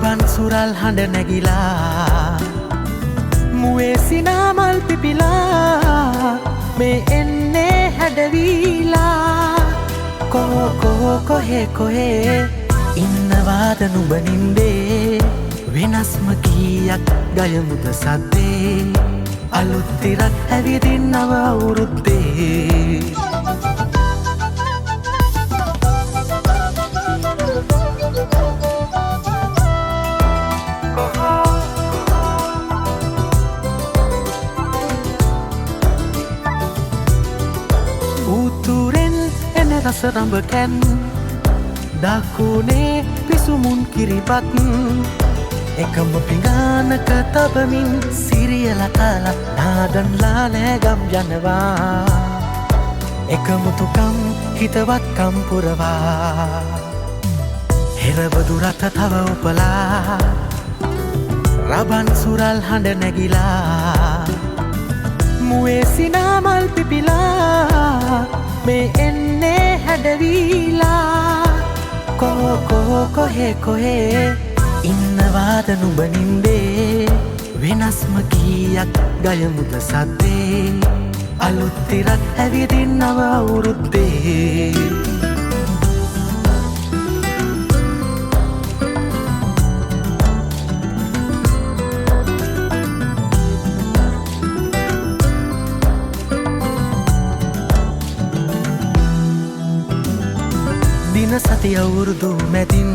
රබන් සුරල් හඬ නැගිලා මුවේ සිනාමල් පිපිලා මේ එන්නේ හැඩවීලා කොහේ කොහේ ඉන්නවාද නුඹ නින්දේ වෙනස්ම කීයක් ගයමුද සද්දේ අලුත් තිරක් ඇවිදින් නව අවුරුද්දේ උතුරෙන් එන රස රඹ කැන් දකුණේ පිසුමුන් කිරිපත් එකම පිඟානක තබමින් සිරියල කාලා නාදන්ලා නෑගම් යනවා එකමුතුකම් හිතවත්කම් පුරවා හෙරබදු රත තව උපලා රබන් සුරල් හඬ නැගිලා මුවේ සිනාමල් පිපිලා මේ එන්නේ හැඩවීලා කොහේ ඉන්නවාද නුඹ නින්දේ වෙනස්ම කීයක් ගයමුද සද්දේ අලුත් තිරක් ඇවිදින් නව අවුරුද්දේ දින සති අවුරුදු මැදින්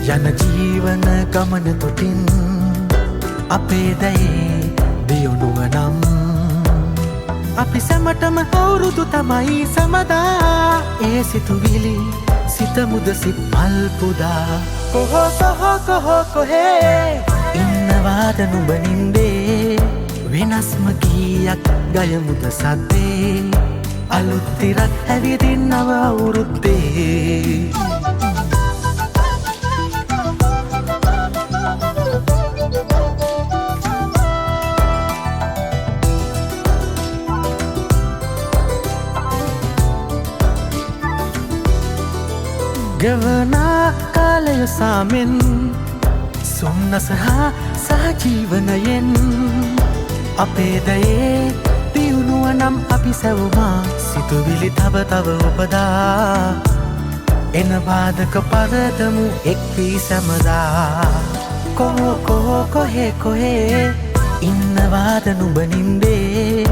යන ජීවන ගමන තොටින් අපේ දයේ දියුණුව නම් අපි සැමටම අවුරුදු තමයි සමදා ඒ සිතුවිලි සිතමුද සිත් මල් පුදා කොහේ ඉන්නවාද නුඹ නින්දේ වෙනස්ම කීයක් ගයමුද සද්දේ අලුත් තිරක් ඇවිදින් නව අවුරුද්දේ ගෙවනා කාලය සාමෙන් සොම්නස හා සහජීවනයෙන් අපේ දයේ දියුණුව නම් අපි සැවුමා සිතුවිලි තව උපදා එන බාධක පරදමු එක් වී සැමදා කොහේ ඉන්නවාද නුඹ නින්දේ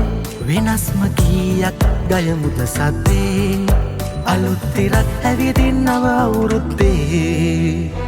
වෙනස්ම කීයක් ගයමුද සද්දේ අලුත් තිරක් ඇවිදින් නව අවුරුද්දේ